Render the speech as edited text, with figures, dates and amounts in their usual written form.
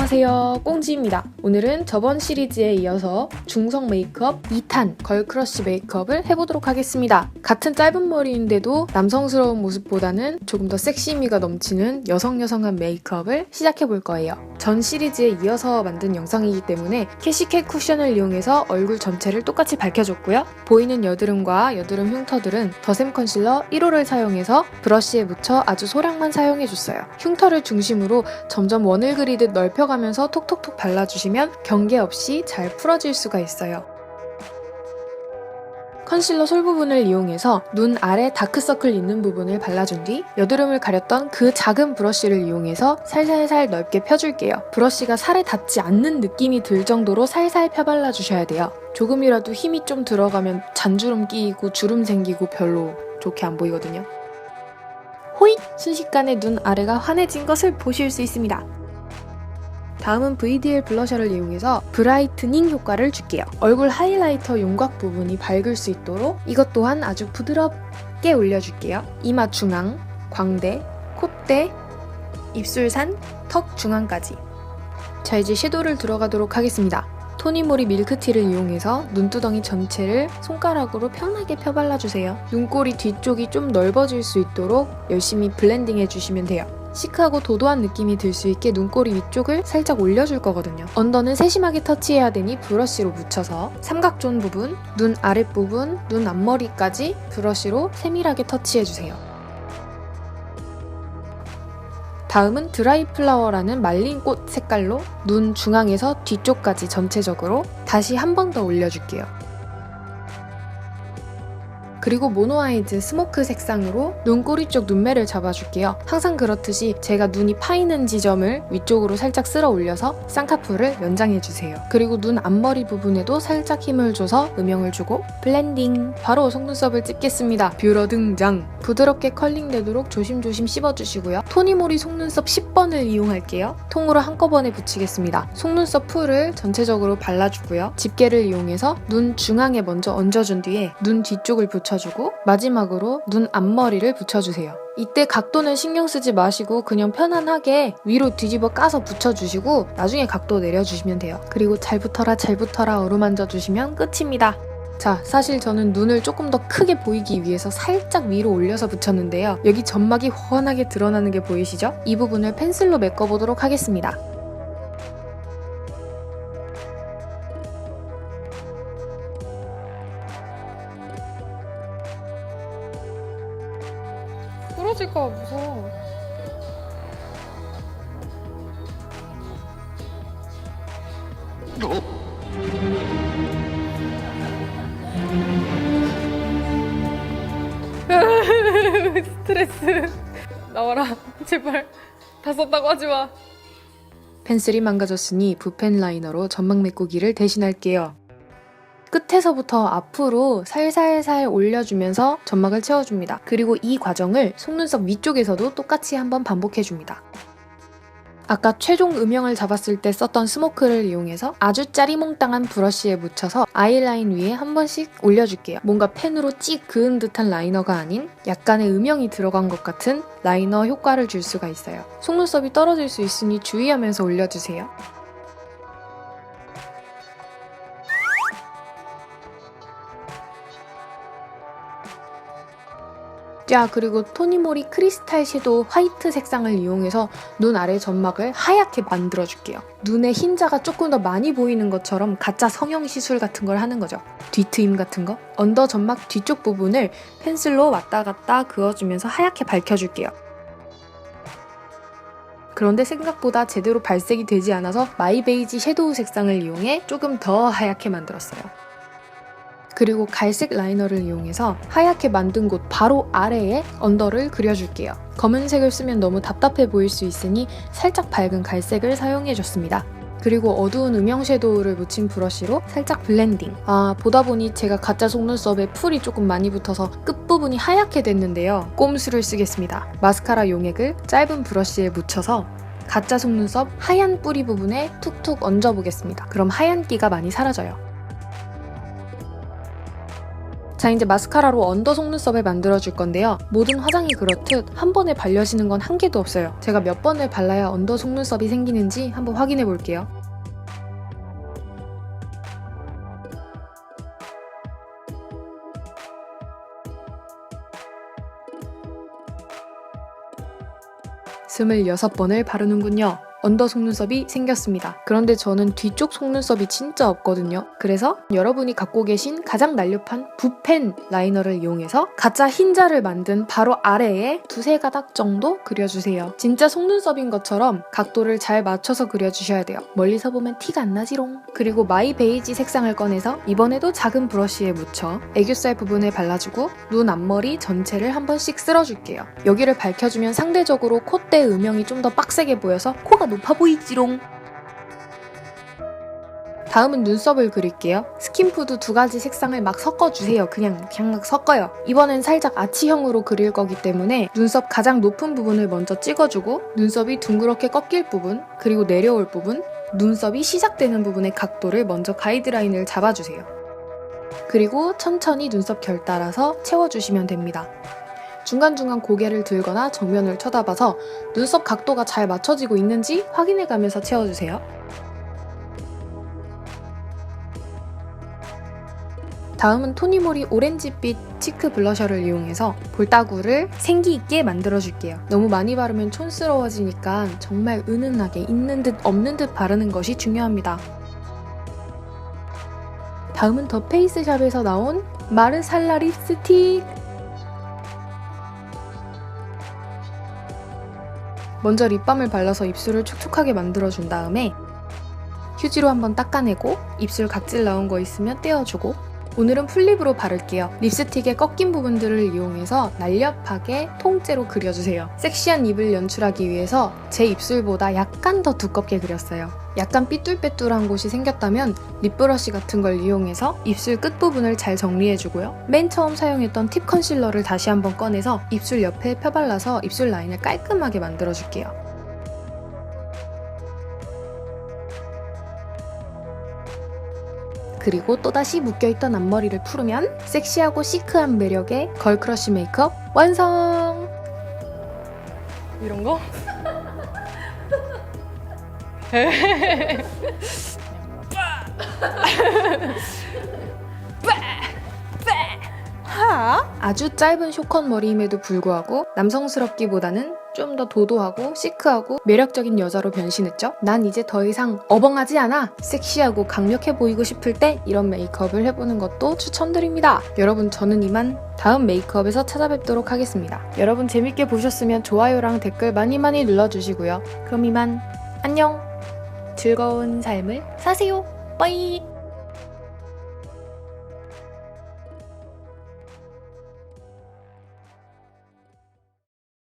안녕하세요, 꽁지입니다. 오늘은 저번 시리즈에 이어서 중성 메이크업 2탄 걸크러쉬 메이크업을 해보도록 하겠습니다. 같은 짧은 머리인데도 남성스러운 모습보다는 조금 더 섹시미가 넘치는 여성여성한 메이크업을 시작해볼 거예요. 전 시리즈에 이어서 만든 영상이기 때문에 캐시캣 쿠션을 이용해서 얼굴 전체를 똑같이 밝혀줬고요. 보이는 여드름과 여드름 흉터들은 더샘 컨실러 1호를 사용해서 브러쉬에 묻혀 아주 소량만 사용해줬어요. 흉터를 중심으로 점점 원을 그리듯 넓혀가면서 톡톡톡 발라주시면 경계 없이 잘 풀어질 수가 있어요. 컨실러 솔 부분을 이용해서 눈 아래 다크서클 있는 부분을 발라준 뒤 여드름을 가렸던 그 작은 브러쉬를 이용해서 살살살 넓게 펴줄게요. 브러쉬가 살에 닿지 않는 느낌이 들 정도로 살살 펴발라주셔야 돼요. 조금이라도 힘이 좀 들어가면 잔주름 끼이고 주름 생기고 별로 좋게 안 보이거든요. 호잇! 순식간에 눈 아래가 환해진 것을 보실 수 있습니다. 다음은 VDL 블러셔를 이용해서 브라이트닝 효과를 줄게요. 얼굴 하이라이터 윤곽 부분이 밝을 수 있도록 이것 또한 아주 부드럽게 올려줄게요. 이마 중앙, 광대, 콧대, 입술산, 턱 중앙까지. 자, 이제 섀도우를 들어가도록 하겠습니다. 토니모리 밀크티를 이용해서 눈두덩이 전체를 손가락으로 편하게 펴발라주세요. 눈꼬리 뒤쪽이 좀 넓어질 수 있도록 열심히 블렌딩 해주시면 돼요. 시크하고 도도한 느낌이 들 수 있게 눈꼬리 위쪽을 살짝 올려줄 거거든요. 언더는 세심하게 터치해야 되니 브러쉬로 묻혀서 삼각존 부분, 눈 아랫부분, 눈 앞머리까지 브러쉬로 세밀하게 터치해주세요. 다음은 드라이 플라워라는 말린 꽃 색깔로 눈 중앙에서 뒤쪽까지 전체적으로 다시 한 번 더 올려줄게요. 그리고 모노아이즈 스모크 색상으로 눈꼬리 쪽 눈매를 잡아줄게요. 항상 그렇듯이 제가 눈이 파이는 지점을 위쪽으로 살짝 쓸어 올려서 쌍꺼풀을 연장해주세요. 그리고 눈 앞머리 부분에도 살짝 힘을 줘서 음영을 주고 블렌딩! 바로 속눈썹을 찍겠습니다. 뷰러 등장! 부드럽게 컬링되도록 조심조심 씹어주시고요. 토니모리 속눈썹 10번을 이용할게요. 통으로 한꺼번에 붙이겠습니다. 속눈썹 풀을 전체적으로 발라주고요. 집게를 이용해서 눈 중앙에 먼저 얹어준 뒤에 눈 뒤쪽을 붙여주고 마지막으로 눈 앞머리를 붙여주세요. 이때 각도는 신경 쓰지 마시고 그냥 편안하게 위로 뒤집어 까서 붙여주시고 나중에 각도 내려주시면 돼요. 그리고 잘 붙어라 어루만져 주시면 끝입니다. 자, 사실 저는 눈을 조금 더 크게 보이기 위해서 살짝 위로 올려서 붙였는데요. 여기 점막이 훤하게 드러나는 게 보이시죠? 이 부분을 펜슬로 메꿔보도록 하겠습니다. 부러질까 무서워. 스트레스. 나와라. 제발. 다 썼다고 하지마. 펜슬이 망가졌으니 붓펜 라이너로 점막 메꾸기를 대신할게요. 끝에서부터 앞으로 살살살 올려주면서 점막을 채워줍니다. 그리고 이 과정을 속눈썹 위쪽에서도 똑같이 한번 반복해줍니다. 아까 최종 음영을 잡았을 때 썼던 스모크를 이용해서 아주 짜리몽땅한 브러쉬에 묻혀서 아이라인 위에 한 번씩 올려줄게요. 뭔가 펜으로 찍 그은 듯한 라이너가 아닌 약간의 음영이 들어간 것 같은 라이너 효과를 줄 수가 있어요. 속눈썹이 떨어질 수 있으니 주의하면서 올려주세요. 자, 그리고 토니모리 크리스탈 섀도우 화이트 색상을 이용해서 눈 아래 점막을 하얗게 만들어줄게요. 눈에 흰자가 조금 더 많이 보이는 것처럼 가짜 성형 시술 같은 걸 하는 거죠. 뒤트임 같은 거. 언더 점막 뒤쪽 부분을 펜슬로 왔다 갔다 그어주면서 하얗게 밝혀줄게요. 그런데 생각보다 제대로 발색이 되지 않아서 마이베이지 섀도우 색상을 이용해 조금 더 하얗게 만들었어요. 그리고 갈색 라이너를 이용해서 하얗게 만든 곳 바로 아래에 언더를 그려줄게요. 검은색을 쓰면 너무 답답해 보일 수 있으니 살짝 밝은 갈색을 사용해줬습니다. 그리고 어두운 음영 섀도우를 묻힌 브러쉬로 살짝 블렌딩. 보다 보니 제가 가짜 속눈썹에 풀이 조금 많이 붙어서 끝부분이 하얗게 됐는데요. 꼼수를 쓰겠습니다. 마스카라 용액을 짧은 브러쉬에 묻혀서 가짜 속눈썹 하얀 뿌리 부분에 툭툭 얹어보겠습니다. 그럼 하얀기가 많이 사라져요. 자, 이제 마스카라로 언더 속눈썹을 만들어줄 건데요. 모든 화장이 그렇듯 한 번에 발려지는 건 한 개도 없어요. 제가 몇 번을 발라야 언더 속눈썹이 생기는지 한번 확인해 볼게요. (26) 번을 바르는군요. 언더 속눈썹이 생겼습니다. 그런데 저는 뒤쪽 속눈썹이 진짜 없거든요. 그래서 여러분이 갖고 계신 가장 날렵한 붓펜 라이너를 이용해서 가짜 흰자를 만든 바로 아래에 두세 가닥 정도 그려주세요. 진짜 속눈썹인 것처럼 각도를 잘 맞춰서 그려주셔야 돼요. 멀리서 보면 티가 안 나지롱. 그리고 마이 베이지 색상을 꺼내서 이번에도 작은 브러쉬에 묻혀 애교살 부분에 발라주고 눈 앞머리 전체를 한 번씩 쓸어줄게요. 여기를 밝혀주면 상대적으로 콧대 음영이 좀 더 빡세게 보여서 코가 높아 보이지롱. 다음은 눈썹을 그릴게요. 스킨푸드 2가지 색상을 막 섞어주세요. 그냥 막 섞어요. 이번엔 살짝 아치형으로 그릴 거기 때문에 눈썹 가장 높은 부분을 먼저 찍어주고 눈썹이 둥그렇게 꺾일 부분, 그리고 내려올 부분, 눈썹이 시작되는 부분의 각도를 먼저 가이드라인을 잡아주세요. 그리고 천천히 눈썹 결 따라서 채워주시면 됩니다. 중간중간 고개를 들거나 정면을 쳐다봐서 눈썹 각도가 잘 맞춰지고 있는지 확인해가면서 채워주세요. 다음은 토니모리 오렌지빛 치크 블러셔를 이용해서 볼따구를 생기있게 만들어줄게요. 너무 많이 바르면 촌스러워지니까 정말 은은하게 있는 듯 없는 듯 바르는 것이 중요합니다. 다음은 더 페이스샵에서 나온 마르살라 립스틱! 먼저 립밤을 발라서 입술을 촉촉하게 만들어준 다음에 휴지로 한번 닦아내고 입술 각질 나온 거 있으면 떼어주고 오늘은 풀립으로 바를게요. 립스틱의 꺾인 부분들을 이용해서 날렵하게 통째로 그려주세요. 섹시한 립을 연출하기 위해서 제 입술보다 약간 더 두껍게 그렸어요. 약간 삐뚤빼뚤한 곳이 생겼다면 립브러쉬 같은 걸 이용해서 입술 끝부분을 잘 정리해주고요. 맨 처음 사용했던 팁 컨실러를 다시 한번 꺼내서 입술 옆에 펴발라서 입술 라인을 깔끔하게 만들어줄게요. 그리고 또다시 묶여있던 앞머리를 풀으면 섹시하고 시크한 매력의 걸크러쉬 메이크업 완성! 이런 거? 아주 짧은 숏컷 머리임에도 불구하고 남성스럽기보다는 좀 더 도도하고 시크하고 매력적인 여자로 변신했죠. 난 이제 더 이상 어벙하지 않아! 섹시하고 강력해 보이고 싶을 때 이런 메이크업을 해보는 것도 추천드립니다. 여러분, 저는 이만 다음 메이크업에서 찾아뵙도록 하겠습니다. 여러분 재밌게 보셨으면 좋아요랑 댓글 많이 눌러주시고요. 그럼 이만 안녕! 즐거운 삶을 사세요! 빠이!